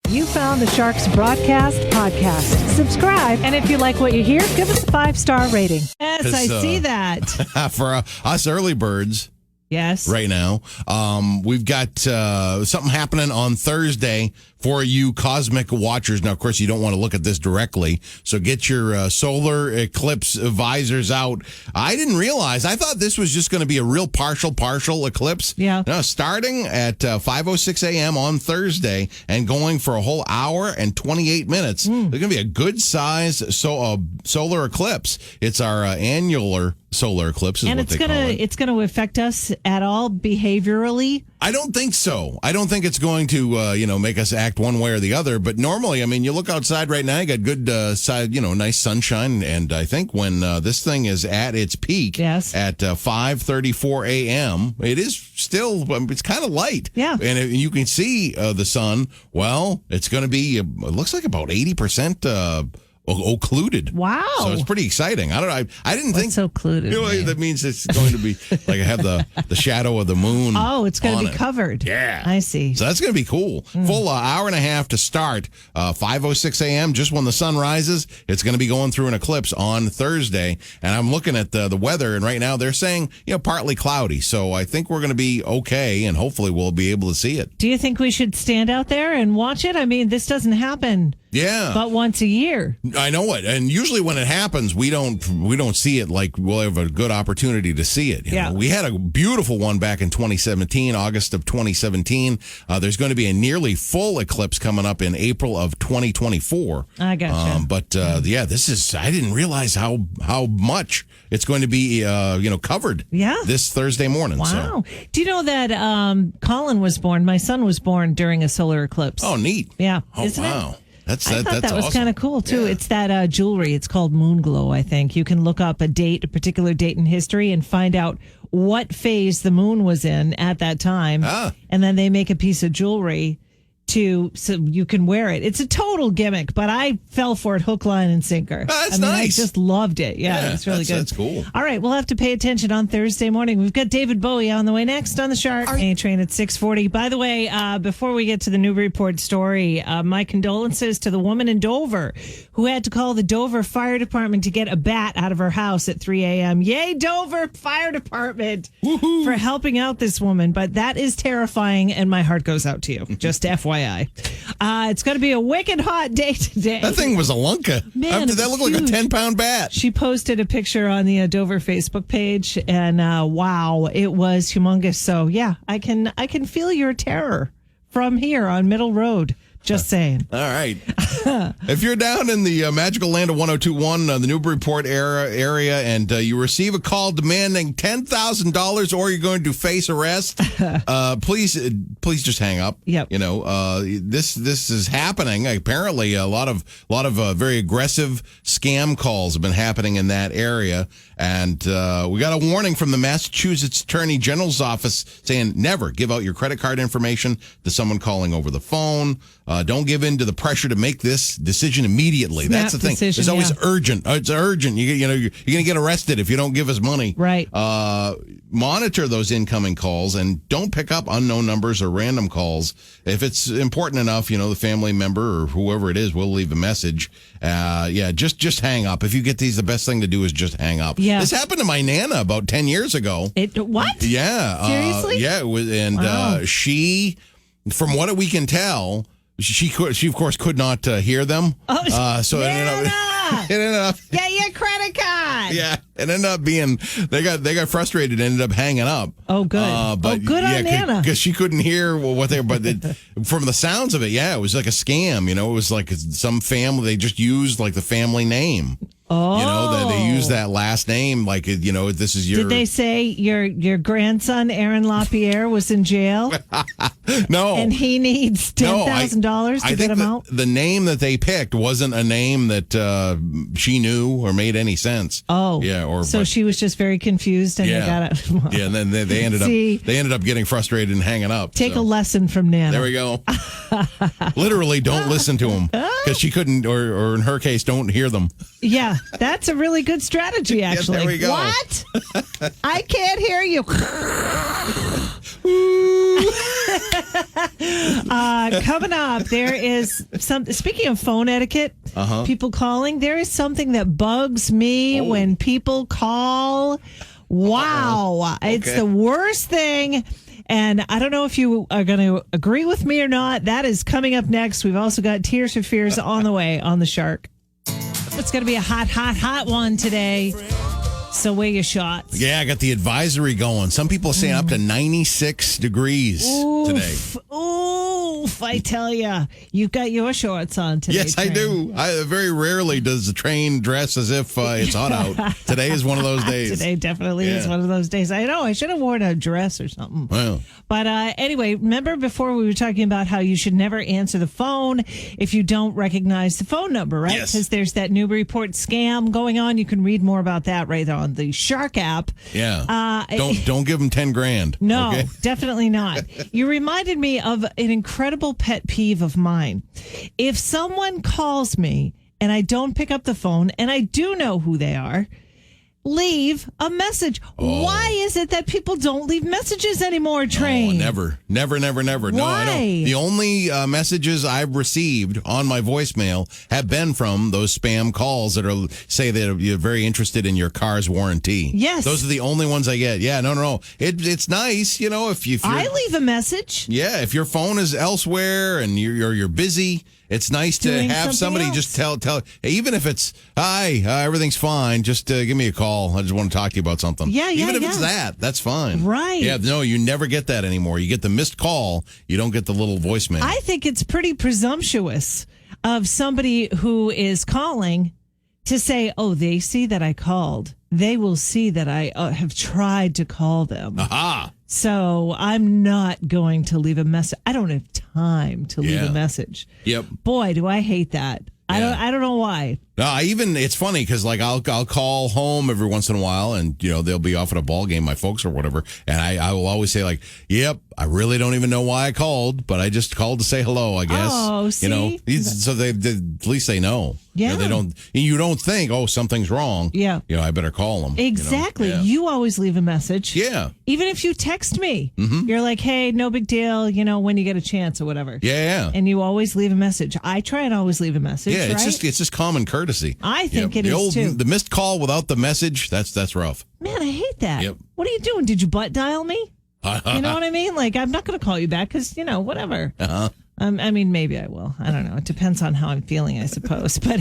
You found the Sharks Broadcast podcast. Subscribe, and if you like what you hear, give us a 5-star rating. Yes, I see that. For us early birds. Yes. Right now. We've got something happening on Thursday for you cosmic watchers. Now, of course, you don't want to look at this directly, so get your solar eclipse visors out. I didn't realize. I thought this was just going to be a real partial eclipse. Yeah. No, starting at 5:06 a.m. on Thursday and going for a whole hour and 28 minutes. There's going to be a good-size solar eclipse. It's our annular solar eclipse is and what they call it. It's going to affect us at all behaviorally? I don't think so. I don't think it's going to, make us act one way or the other. But normally, I mean, you look outside right now, you got good nice sunshine. And I think when this thing is at its peak yes. at 5:34 a.m., it is still, it's kind of light. Yeah. And you can see the sun. Well, it's going to be, it looks like about 80%, occluded. Wow. So it's pretty exciting. I don't know. I didn't think so occluded. That means it's going to be like I have the shadow of the moon. Oh, it's going to be covered. Yeah. I see. So that's going to be cool. Full hour and a half to start. 5:06 a.m. just when the sun rises. It's going to be going through an eclipse on Thursday. And I'm looking at the weather, and right now they're saying, partly cloudy. So I think we're going to be okay, and hopefully we'll be able to see it. Do you think we should stand out there and watch it? I mean, this doesn't happen. Yeah. But once a year. I know it. And usually when it happens, we don't see it like we'll have a good opportunity to see it. You know? We had a beautiful one back in 2017, August of 2017. There's going to be a nearly full eclipse coming up in April of 2024. I gotcha. This is, I didn't realize how much it's going to be, covered this Thursday morning. Wow. So. Do you know that Colin was born, my son was born during a solar eclipse? Oh, neat. Yeah. Oh, Isn't wow. it? I thought that was awesome. kind of cool, too. Yeah. It's that jewelry. It's called Moon Glow, I think. You can look up a particular date in history and find out what phase the moon was in at that time. And then they make a piece of jewelry so you can wear it. It's a total gimmick, but I fell for it hook, line, and sinker. That's nice. I just loved it. Yeah, it's really good. That's cool. All right, we'll have to pay attention on Thursday morning. We've got David Bowie on the way next on the Shark A-Train at 6:40. By the way, before we get to the Newburyport story, my condolences to the woman in Dover who had to call the Dover Fire Department to get a bat out of her house at 3 a.m. Yay, Dover Fire Department for helping out this woman. But that is terrifying, and my heart goes out to you. Just FYI. It's going to be a wicked hot day today. That thing was a lunka. Man, did that look like a 10-pound bat? She posted a picture on the Dover Facebook page, and wow, it was humongous. So yeah, I can feel your terror from here on Middle Road. Just saying. All right. If you're down in the magical land of 1021, the Newburyport area, and you receive a call demanding $10,000 or you're going to face arrest, please just hang up. Yep. This is happening. Apparently, a lot of very aggressive scam calls have been happening in that area, and we got a warning from the Massachusetts Attorney General's office saying never give out your credit card information to someone calling over the phone. Don't give in to the pressure to make this decision immediately. That's the thing. It's always urgent. It's urgent. You're going to get arrested if you don't give us money. Right. Monitor those incoming calls and don't pick up unknown numbers or random calls. If it's important enough, the family member or whoever it is will leave a message. Just hang up. If you get these, the best thing to do is just hang up. Yeah. This happened to my Nana about 10 years ago. What? Yeah. Seriously? Yeah. It was, and she, from what we can tell, she of course could not hear them. So it ended up get your credit card. Yeah, it ended up being they got frustrated and ended up hanging up. Oh, good. Good on Nana, because she couldn't hear what they were. But from the sounds of it, it was like a scam. It was like some family. They just used like the family name. Oh, they use that last name, like this is your. Did they say your grandson Aaron LaPierre was in jail? No, and he needs $10,000 to get him out. The name that they picked wasn't a name that she knew or made any sense. Oh, yeah, she was just very confused, and they got it. Yeah, and then they ended up getting frustrated and hanging up. Take a lesson from Nana. There we go. Literally, don't listen to them because she couldn't, or in her case, don't hear them. Yeah, that's a really good strategy, actually. Yeah, there we go. What? I can't hear you. Coming up, there is some. Speaking of phone etiquette, people calling. There is something that bugs me when people call. Wow, it's the worst thing. And I don't know if you are going to agree with me or not. That is coming up next. We've also got Tears for Fears on the way on the Shark. It's going to be a hot one today. So weigh your shots. Yeah, I got the advisory going. Some people are saying up to 96 degrees today. Oof, I tell you. You've got your shorts on today. Yes, Train. I do. Very rarely does the train dress as if it's hot out. Today is one of those days. Today definitely is one of those days. I know. I should have worn a dress or something. Well. But anyway, remember before we were talking about how you should never answer the phone if you don't recognize the phone number, right? Yes. Because there's that Newburyport scam going on. You can read more about that right on the Shark app. Yeah. Don't give them 10 grand. No, okay? Definitely not. You reminded me of an incredible pet peeve of mine. If someone calls me and I don't pick up the phone and I do know who they are, leave a message. Why is it that people don't leave messages anymore, Train? Never. No, I don't. The only messages I've received on my voicemail have been from those spam calls that say that you're very interested in your car's warranty. Yes. Those are the only ones I get. Yeah, no. It's nice, if I leave a message. Yeah, if your phone is elsewhere and you're busy, it's nice to have somebody else. just tell, even if it's, hi, everything's fine, just give me a call. I just want to talk to you about something. Even if it's that's fine. Right. Yeah, no, you never get that anymore. You get the missed call, you don't get the little voicemail. I think it's pretty presumptuous of somebody who is calling to say, they see that I called. They will see that I have tried to call them. Aha. So I'm not going to leave a message. I don't have time to leave a message. Yep. Boy, do I hate that. Yeah. I don't know why. No, it's funny because I'll call home every once in a while and they'll be off at a ball game, my folks or whatever, and I will always say yep, I really don't even know why I called, but I just called to say hello, I guess. Oh, see? So they at least they know. Yeah. They don't. You don't think something's wrong. Yeah. I better call them. Exactly. You always leave a message. Yeah. Even if you text me, you're like, hey, no big deal. When you get a chance or whatever. Yeah. And you always leave a message. I try and always leave a message. Yeah. Right? It's just common courtesy. I think it is too. The missed call without the message. That's rough. Man, I hate that. Yep. What are you doing? Did you butt dial me? You know what I mean? I'm not going to call you back because whatever. I mean, maybe I will. I don't know. It depends on how I'm feeling, I suppose. But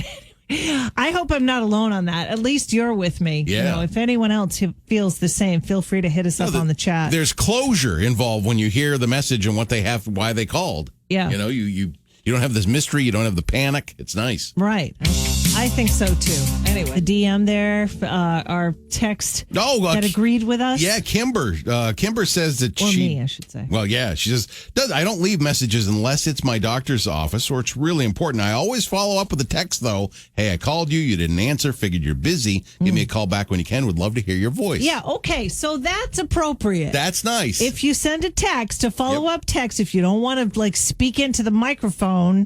I hope I'm not alone on that. At least you're with me. Yeah. If anyone else feels the same, feel free to hit us up on the chat. There's closure involved when you hear the message and why they called. Yeah. You don't have this mystery. You don't have the panic. It's nice. Right. I think so, too. Anyway, the DM there, our text that agreed with us. Yeah, Kimber. Kimber says that me, I should say. Well, yeah, she says, I don't leave messages unless it's my doctor's office or it's really important. I always follow up with a text, though. Hey, I called you. You didn't answer. Figured you're busy. Give me a call back when you can. Would love to hear your voice. Yeah, okay. So that's appropriate. That's nice. If you send a text, a follow-up text, if you don't want to, speak into the microphone,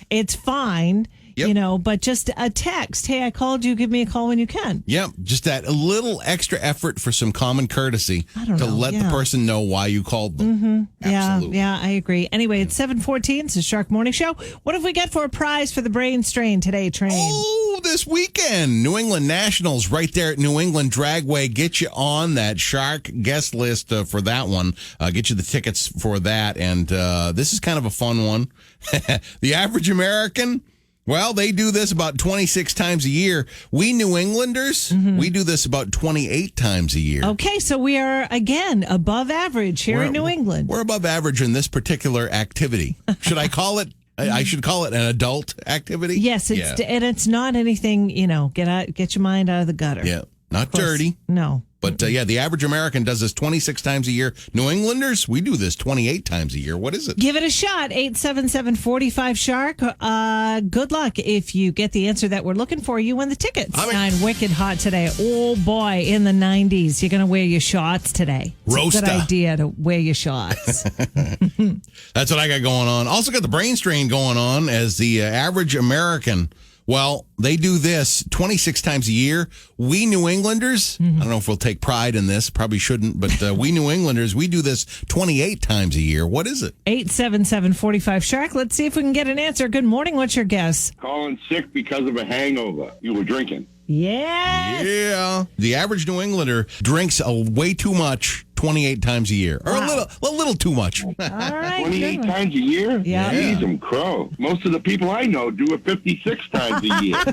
it's fine. Yep. But just a text. Hey, I called you. Give me a call when you can. Yep. Just a little extra effort for some common courtesy to let the person know why you called them. Absolutely. Yeah, I agree. Anyway, it's 7:14. It's the Shark Morning Show. What have we got for a prize for the brain strain today, Train? Oh, this weekend, New England Nationals right there at New England Dragway. Get you on that Shark guest list for that one. Get you the tickets for that. And this is kind of a fun one. The average American... Well, they do this about 26 times a year. We New Englanders, we do this about 28 times a year. Okay, so we are, again, above average here in New England. We're above average in this particular activity. Should I call it? I should call it an adult activity? Yes, and it's not anything, get your mind out of the gutter. Yeah, not dirty. No. But, the average American does this 26 times a year. New Englanders, we do this 28 times a year. What is it? Give it a shot. 877-45-SHARK. Good luck. If you get the answer that we're looking for, you win the tickets. Wicked hot today. Oh, boy, in the 90s. You're going to wear your shorts today. It's a good idea to wear your shorts. That's what I got going on. Also got the brain strain going on as the average American Well, they do this 26 times a year. We New Englanders, I don't know if we'll take pride in this, probably shouldn't, but we New Englanders, we do this 28 times a year. What is it? 877-45-SHARK. Let's see if we can get an answer. Good morning. What's your guess? Calling sick because of a hangover. You were drinking. Yes. Yeah. The average New Englander drinks way too much 28 times a year. Or a little too much. All right. 28 times a year? Yeah. Jeez, I'm crow. Most of the people I know do it 56 times a year.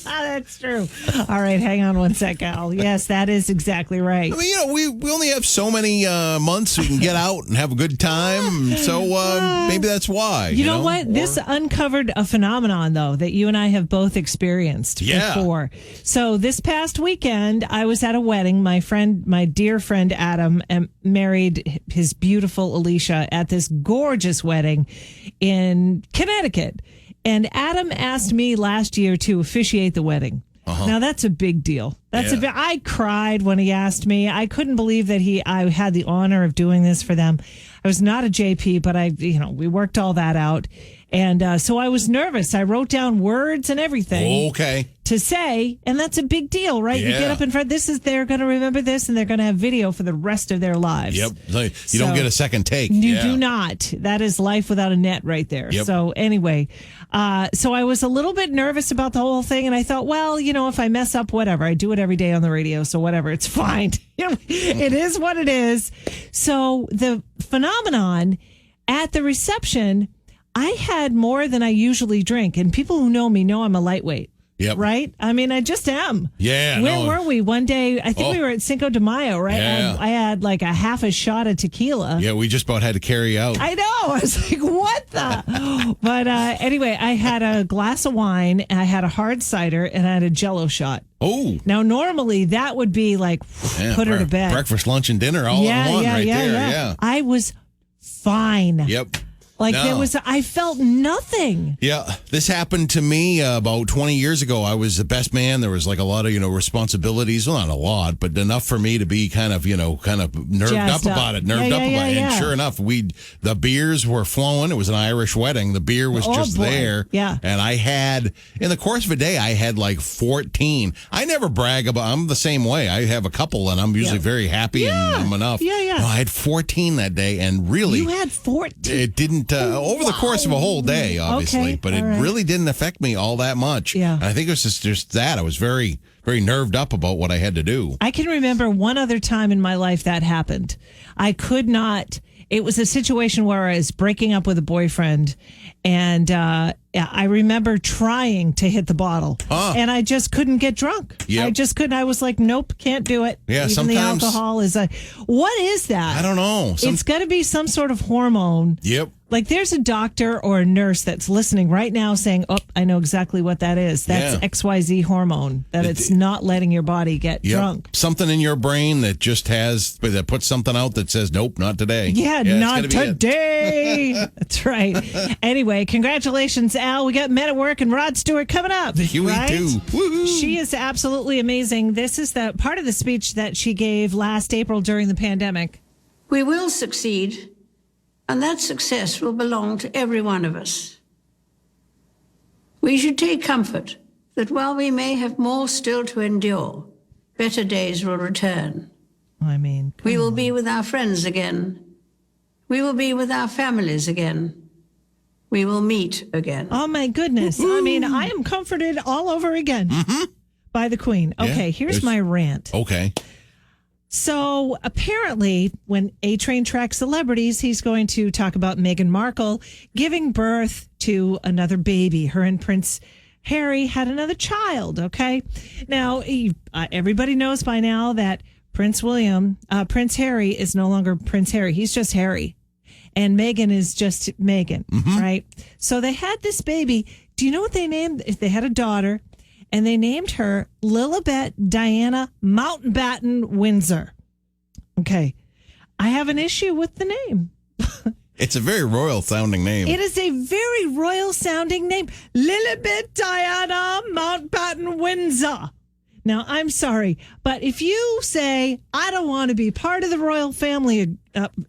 That's true. All right. Hang on one sec, Al. Yes, that is exactly right. I mean, we only have so many months we can get out and have a good time. So maybe that's why. You know what? This uncovered a phenomenon, though, that you and I have both experienced before. So this past weekend, I was at a wedding. My dear friend Adam married his beautiful Alicia at this gorgeous wedding in Connecticut. And Adam asked me last year to officiate the wedding. Now that's a big deal. I cried when he asked me. I couldn't believe that I had the honor of doing this for them. I was not a JP, but we worked all that out. And so I was nervous. I wrote down words and everything to say, and that's a big deal, right? Yeah. You get up in front. They're going to remember this, and they're going to have video for the rest of their lives. Yep. You don't get a second take. You do not. That is life without a net right there. Yep. So anyway, so I was a little bit nervous about the whole thing, and I thought, well, if I mess up, whatever. I do it every day on the radio, so whatever. It's fine. It is what it is. So the phenomenon at the reception, I had more than I usually drink, and people who know me know I'm a lightweight. Yep. Right? I mean, I just am. Yeah. Where were we? One day, I think we were at Cinco de Mayo, right? Yeah. I had like a half a shot of tequila. Yeah, we just about had to carry out. I know. I was like, what the? But anyway, I had a glass of wine, I had a hard cider, and I had a Jell-O shot. Oh. Now, normally that would be like, put her to bed. Breakfast, lunch, and dinner all in one there. Yeah. I was fine. Yep. I felt nothing. Yeah, this happened to me about 20 years ago. I was the best man. There was like a lot of, responsibilities. Well, not a lot, but enough for me to be kind of nerved up about it. And sure enough, the beers were flowing. It was an Irish wedding. The beer was just there. Yeah. And I had, in the course of a day, I had like 14. I never brag about, I'm the same way. I have a couple and I'm usually very happy and I'm enough. Yeah. No, I had 14 that day and really. You had 14? It didn't. Over the course of a whole day, obviously, but it really didn't affect me all that much. Yeah. And I think it was just that. I was very, very nerved up about what I had to do. I can remember one other time in my life that happened. I could not. It was a situation where I was breaking up with a boyfriend, and I remember trying to hit the bottle, and I just couldn't get drunk. Yep. I just couldn't. I was like, nope, can't do it. Yeah, Even sometimes the alcohol is what is that? I don't know. It's got to be some sort of hormone. Yep. Like there's a doctor or a nurse that's listening right now saying, oh, I know exactly what that is. That's XYZ hormone, that it's not letting your body get drunk. Something in your brain that just that puts something out that says, nope, not today. Yeah, not today. That's right. Anyway, congratulations, Al. We got Men at Work and Rod Stewart coming up. We do. Woo-hoo. She is absolutely amazing. This is the part of the speech that she gave last April during the pandemic. We will succeed. And that success will belong to every one of us. We should take comfort that while we may have more still to endure, better days will return. We will be with our friends again. We will be with our families again. We will meet again. Oh, my goodness. Woo-hoo. I am comforted all over again by the Queen. Okay, here's my rant. Okay. So apparently, when A-Train tracks celebrities, he's going to talk about Meghan Markle giving birth to another baby. Her and Prince Harry had another child, okay? Now, everybody knows by now that Prince Harry is no longer Prince Harry. He's just Harry. And Meghan is just Meghan, right? So they had this baby. Do you know what they named? They had a daughter. And they named her Lilibet Diana Mountbatten Windsor. Okay. I have an issue with the name. It's a very royal sounding name. It is a very royal sounding name. Lilibet Diana Mountbatten Windsor. Now, I'm sorry, but if you say, I don't want to be part of the royal family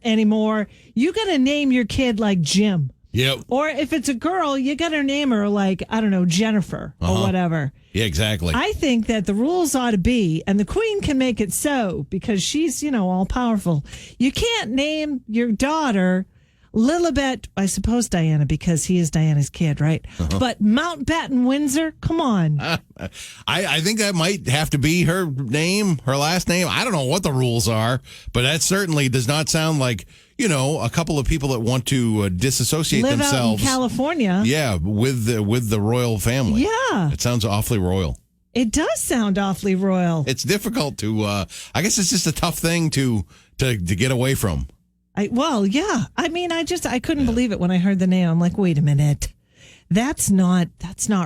anymore, you got to name your kid like Jim. Yep. Or if it's a girl, you got to name her like, I don't know, Jennifer or whatever. Yeah, exactly. I think that the rules ought to be, and the queen can make it so because she's, all powerful. You can't name your daughter Lilibet, I suppose Diana, because he is Diana's kid, right? But Mountbatten Windsor, come on. I think that might have to be her name, her last name. I don't know what the rules are, but that certainly does not sound like, a couple of people that want to disassociate Live themselves. out in California. Yeah, with the royal family. Yeah. It sounds awfully royal. It does sound awfully royal. It's difficult to, I guess it's just a tough thing to get away from. Yeah. I mean, I couldn't believe it when I heard the name. I'm like, wait a minute. That's not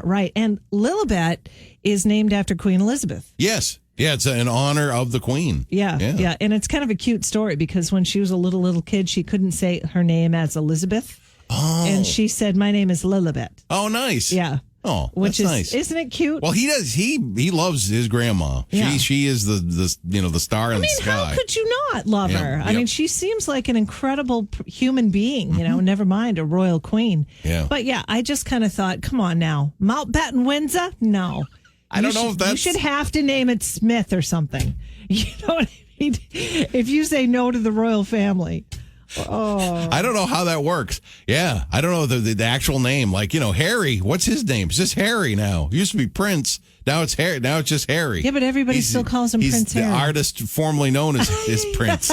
right. And Lilibet is named after Queen Elizabeth. Yes. Yeah, it's in honor of the Queen. Yeah. And it's kind of a cute story because when she was a little kid, she couldn't say her name as Elizabeth. Oh. And she said, my name is Lilibet. Oh, nice. Yeah. Oh, which that's is nice. Isn't it cute? Well, he does. He loves his grandma. Yeah. She is the star in the sky. How could you not love her? I mean, she seems like an incredible human being. Never mind a royal queen. Yeah. But yeah, I just kind of thought, come on now, Mountbatten Windsor? No, I don't know if that's. You should have to name it Smith or something. You know what I mean? If you say no to the royal family. Oh, I don't know how that works. Yeah, I don't know the actual name. Like Harry. What's his name? It's just Harry now. It used to be Prince. Now it's Harry. Now it's just Harry. Yeah, but everybody still calls him Prince Harry. He's the artist formerly known as Prince.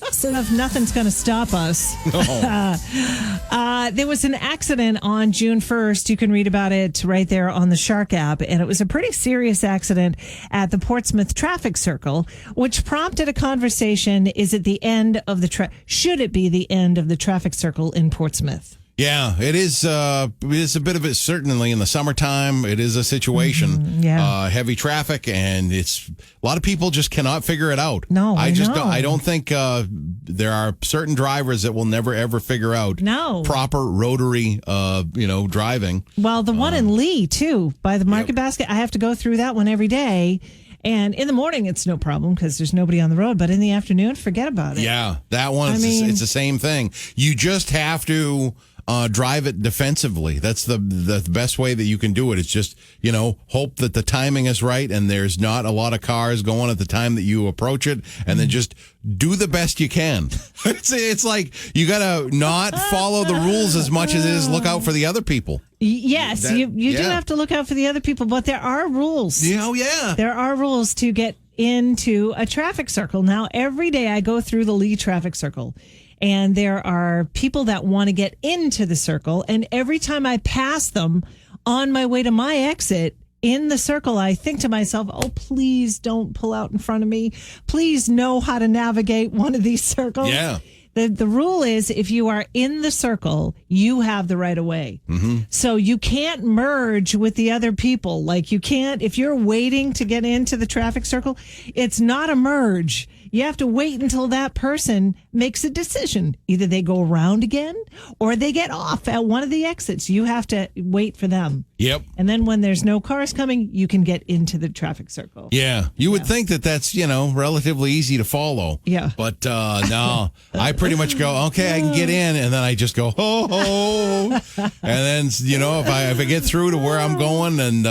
So nothing's going to stop us. No. There was an accident on June 1st. You can read about it right there on the Shark app. And it was a pretty serious accident at the Portsmouth traffic circle, which prompted a conversation. Is it the end of should it be the end of the traffic circle in Portsmouth? Yeah, it is. It's a bit of it. Certainly in the summertime, it is a situation. Yeah, heavy traffic, and it's a lot of people just cannot figure it out. No, I don't think there are certain drivers that will never ever figure out proper rotary, driving. Well, the one in Lee too, by the Market Basket, I have to go through that one every day. And in the morning, it's no problem because there's nobody on the road. But in the afternoon, forget about it. Yeah, that one, it's the same thing. You just have to drive it defensively. That's the best way that you can do it. It's just, hope that the timing is right and there's not a lot of cars going at the time that you approach it. And then just do the best you can. It's like you got to not follow the rules as much as it is look out for the other people. Yes, you do have to look out for the other people, but there are rules. Oh, yeah. There are rules to get into a traffic circle. Now, every day I go through the Lee traffic circle, and there are people that want to get into the circle, and every time I pass them on my way to my exit in the circle, I think to myself, oh, please don't pull out in front of me. Please know how to navigate one of these circles. Yeah. The rule is if you are in the circle, you have the right of way. Mm-hmm. So you can't merge with the other people. Like you can't, if you're waiting to get into the traffic circle, it's not a merge. You have to wait until that person makes a decision. Either they go around again or they get off at one of the exits. You have to wait for them. Yep. And then when there's no cars coming, you can get into the traffic circle. Yeah. You would think that that's, relatively easy to follow. Yeah. But no, I pretty much go, okay, I can get in. And then I just go, ho, ho. And then, if I get through to where I'm going and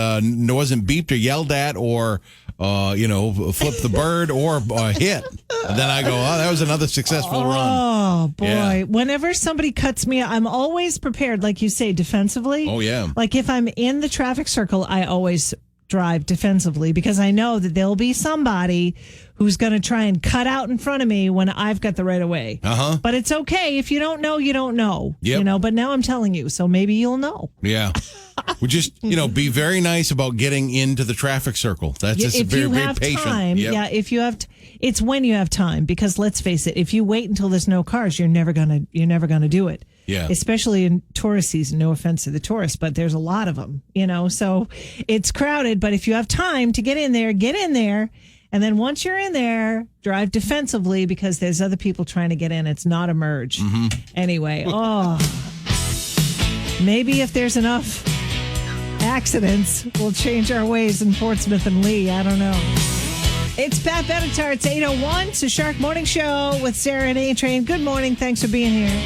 it wasn't beeped or yelled at or, flip the bird or hit. And then I go, oh, that was another successful run. Oh, boy. Yeah. Whenever somebody cuts me, I'm always prepared, like you say, defensively. Oh, yeah. Like if I'm in the traffic circle, I always drive defensively because I know that there'll be somebody who's going to try and cut out in front of me when I've got the right of way. Uh-huh. But it's okay. If you don't know, you don't know. Yep. But now I'm telling you, so maybe you'll know. Yeah. We just, be very nice about getting into the traffic circle. That's just very patient. Time, yep. Yeah, if you have it's when you have time because let's face it, if you wait until there's no cars, you're never going to do it. Yeah. Especially in tourist season, no offense to the tourists, but there's a lot of them, so it's crowded, but if you have time to get in there. And then once you're in there, drive defensively because there's other people trying to get in. It's not a merge. Mm-hmm. Anyway, maybe if there's enough accidents, we'll change our ways in Portsmouth and Lee. I don't know. It's Pat Benatar. It's 8:01. It's the Shark Morning Show with Sarah and A-Train. Good morning. Thanks for being here.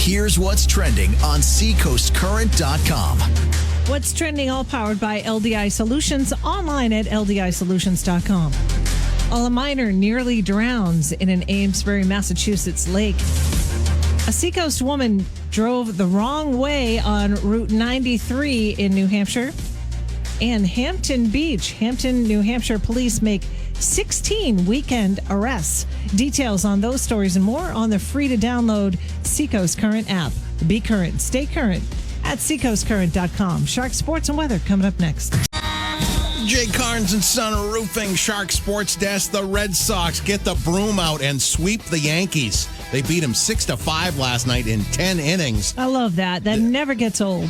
Here's what's trending on seacoastcurrent.com. What's trending, all powered by LDI Solutions, online at ldisolutions.com. A miner nearly drowns in an Amesbury, Massachusetts lake. A Seacoast woman drove the wrong way on Route 93 in New Hampshire. And Hampton Beach, New Hampshire police make 16 weekend arrests. Details on those stories and more on the free-to-download Seacoast Current app. Be current, stay current at seacoastcurrent.com. Shark Sports and Weather coming up next. Jay Carnes and Son Roofing, Shark Sports Desk. The Red Sox get the broom out and sweep the Yankees. They beat them 6-5 last night in 10 innings. I love that. That never gets old.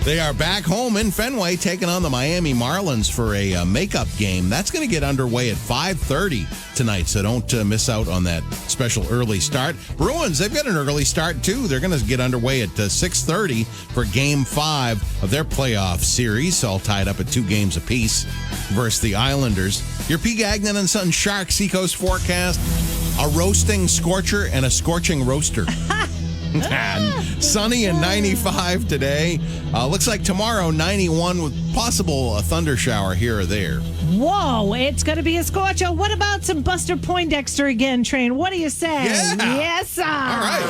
They are back home in Fenway taking on the Miami Marlins for a makeup game. That's going to get underway at 5:30 tonight, so don't miss out on that special early start. Bruins, they've got an early start, too. They're going to get underway at 6:30 for Game 5 of their playoff series, all tied up at 2 games apiece versus the Islanders. Your P. Gagnon and Son Shark Seacoast forecast, a roasting scorcher and a scorching roaster. Sunny and 95 today. Looks like tomorrow 91 with possible a thunder shower here or there. Whoa, it's going to be a scorcher. What about some Buster Poindexter again, Train? What do you say? Yeah. Yes, sir. All right.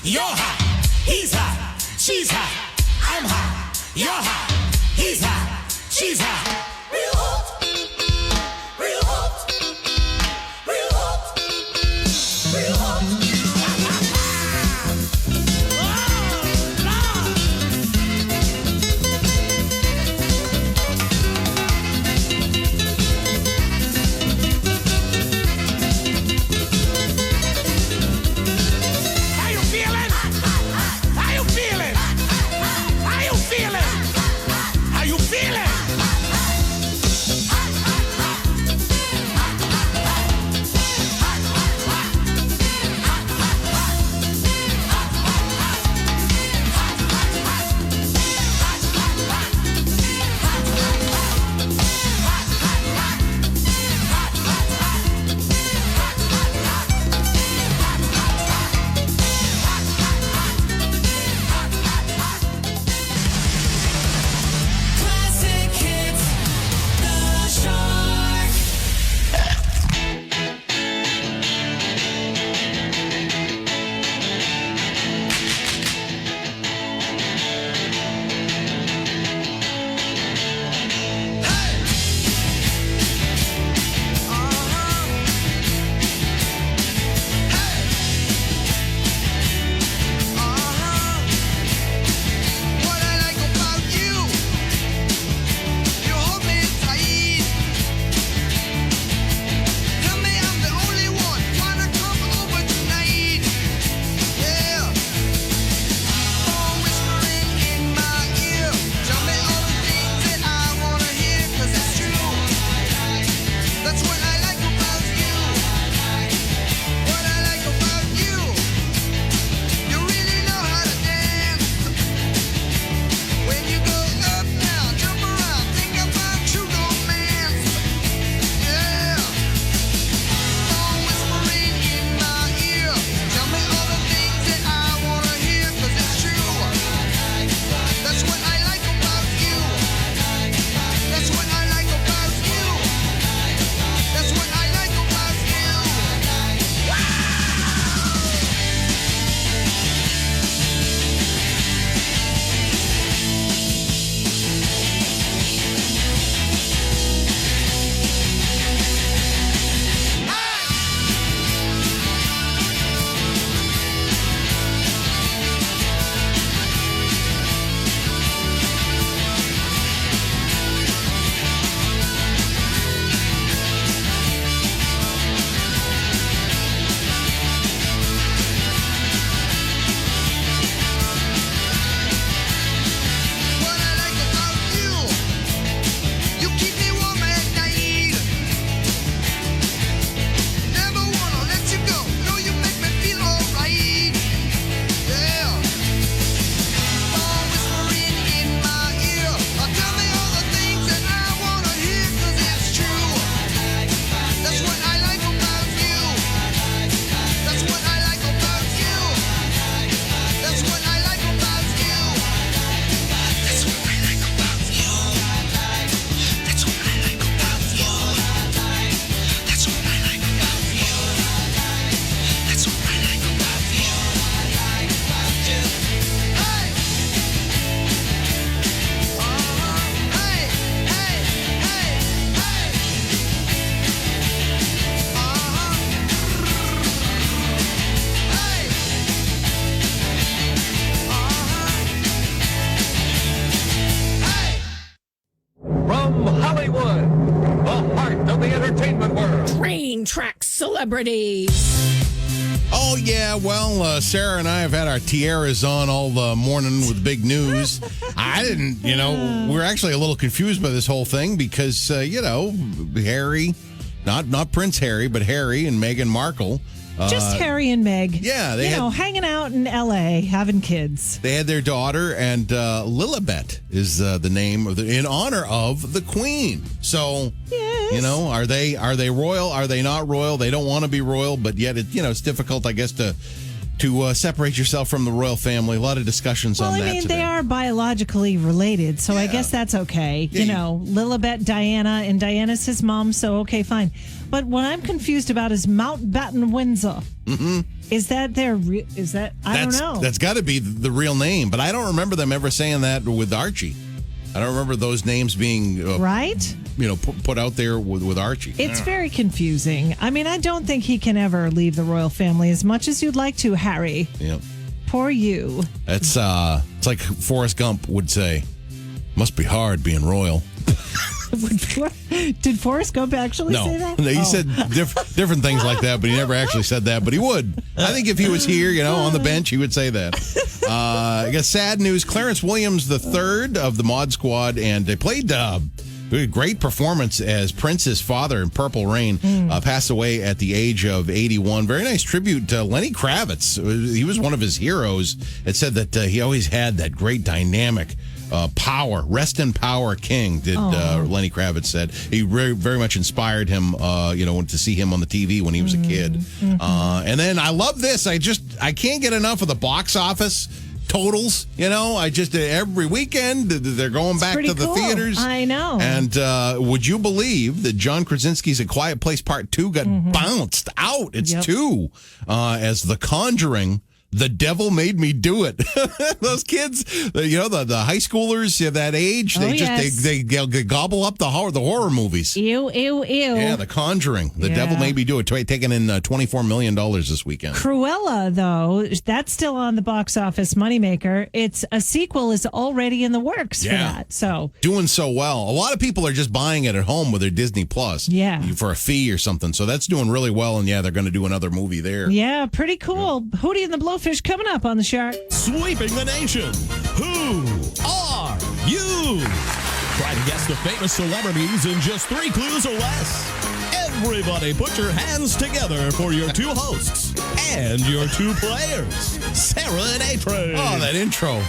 You're hot, he's hot, she's hot. I'm hot, you're hot, he's hot, she's hot. Real hot, real hot, real hot, real hot. How you feeling? How you feeling? How you feeling? soundtrack celebrities. Oh, yeah. Well, Sarah and I have had our tiaras on all the morning with big news. I didn't, we're actually a little confused by this whole thing because, Harry, not Prince Harry, but Harry and Meghan Markle. Just Harry and Meg. Yeah. Hanging out in L.A., having kids. They had their daughter, and Lilibet is the name in honor of the Queen. So, yes. Are they royal? Are they not royal? They don't want to be royal, but yet it's difficult, I guess, to separate yourself from the royal family. A lot of discussions on that today. They are biologically related, so I guess that's okay. Lilibet, Diana, and Diana's his mom, so okay, fine. But what I'm confused about is Mountbatten Windsor. Mm-hmm. Is that I don't know. That's got to be the real name, but I don't remember them ever saying that with Archie. I don't remember those names being right. Put out there with Archie. It's very confusing. I mean, I don't think he can ever leave the royal family as much as you'd like to, Harry. Yep. Poor you. It's like Forrest Gump would say, "Must be hard being royal." Did Forrest Gump actually say that? No, he said different things like that, but he never actually said that. But he would. I think if he was here, on the bench, he would say that. I got sad news. Clarence Williams III of the Mod Squad, and they played a great performance as Prince's father in Purple Rain, passed away at the age of 81. Very nice tribute to Lenny Kravitz. He was one of his heroes. It said that he always had that great dynamic power. Rest in power, King, did Lenny Kravitz said. He very much inspired him, to see him on the TV when he was a kid. Mm-hmm. And then I love this. I can't get enough of the box office totals. I just every weekend they're going back to the theaters. I know. And would you believe that John Krasinski's A Quiet Place Part 2 got bounced out? It's 2 as The Conjuring. The Devil Made Me Do It. Those kids, the high schoolers that age, they gobble up the horror movies. Ew. Yeah, The Conjuring. The Devil Made Me Do It. Taking in $24 million this weekend. Cruella, though, that's still on the box office moneymaker. It's a sequel is already in the works for that. So doing so well. A lot of people are just buying it at home with their Disney Plus. Yeah. For a fee or something. So that's doing really well. And they're going to do another movie there. Yeah, pretty cool. Hootie and the Blowfish coming up on the Shark. Sweeping the nation. Who are you? Try to guess the famous celebrities in just 3 clues or less. Everybody put your hands together for your 2 hosts and your 2 players, Sarah and A-Train. Oh, that intro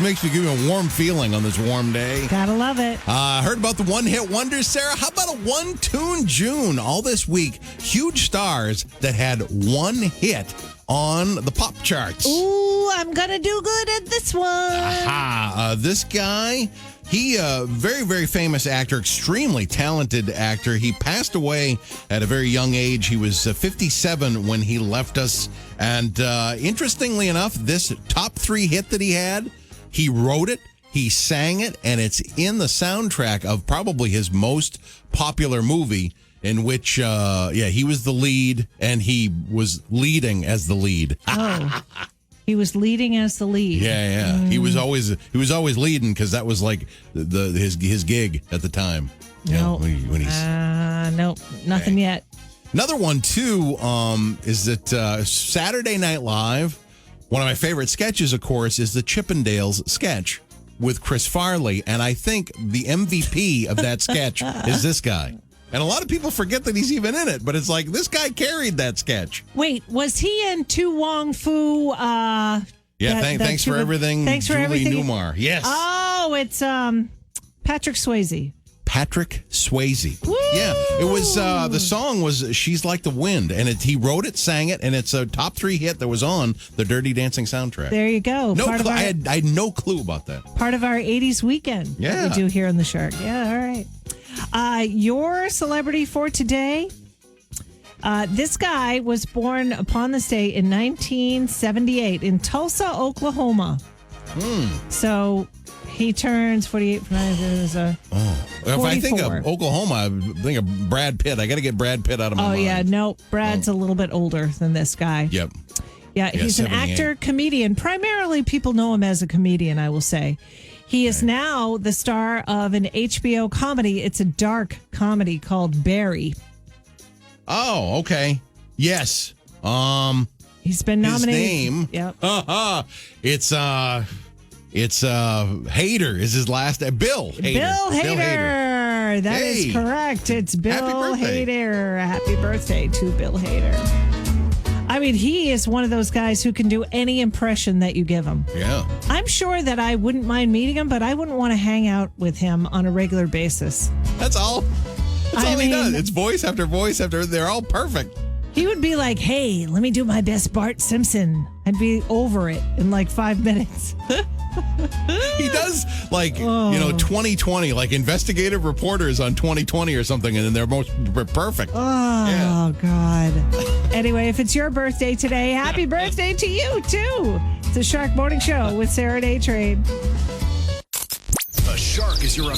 makes me give me a warm feeling on this warm day. Gotta love it. Heard about the one-hit wonders, Sarah? How about a one-tune June all this week? Huge stars that had one hit on the pop charts. Ooh, I'm gonna do good at this one. Aha. This guy, he very, very famous actor, extremely talented actor. He passed away at a very young age. He was 57 when he left us. And interestingly enough, this top 3 hit that he had, he wrote it, he sang it, and it's in the soundtrack of probably his most popular movie, in which, he was the lead, and he was leading as the lead. Oh, he was leading as the lead. Yeah. He was always leading because that was like his gig at the time. Nope. Nope, nothing yet. Another one too is that Saturday Night Live. One of my favorite sketches, of course, is the Chippendales sketch with Chris Farley, and I think the MVP of that sketch is this guy. And a lot of people forget that he's even in it, but it's like this guy carried that sketch. Wait, was he in Tu Wong Fu? Thanks for everything. Thanks for Julie everything. Newmar. Yes. Oh, it's Patrick Swayze. Patrick Swayze. Woo! Yeah, it was. The song was "She's Like the Wind," and he wrote it, sang it, and it's a top 3 hit that was on the Dirty Dancing soundtrack. There you go. I had no clue about that. Part of our 80s weekend that we do here on the Shark. Yeah, all right. Your celebrity for today, this guy was born upon this day in 1978 in Tulsa, Oklahoma. So he turns 48 from that. If I think of Oklahoma, I think of Brad Pitt. I got to get Brad Pitt out of my mind. Oh, yeah. No, Brad's a little bit older than this guy. Yep. Yeah, he's an 78. actor, comedian. Primarily, people know him as a comedian, I will say. He is now the star of an HBO comedy. It's a dark comedy called Barry. Oh, okay. Yes. He's been His nominated. name. Yep. It's Hader is his last name. Bill Hader. Bill Hader. That is Hey. correct. It's Bill Happy birthday. Hader. Happy birthday to Bill Hader. I mean, he is one of those guys who can do any impression that you give him. Yeah. I'm sure that I wouldn't mind meeting him, but I wouldn't want to hang out with him on a regular basis. That's all. That's I all he mean- does. It's voice after voice after. They're all perfect. He would be like, hey, let me do my best Bart Simpson. I'd be over it in like 5 minutes. He does 2020, like investigative reporters on 2020 or something, and then they're most perfect. Oh, God. Anyway, if it's your birthday today, happy birthday to you, too. It's the Shark Morning Show with Sarah and A-Train. The Shark is your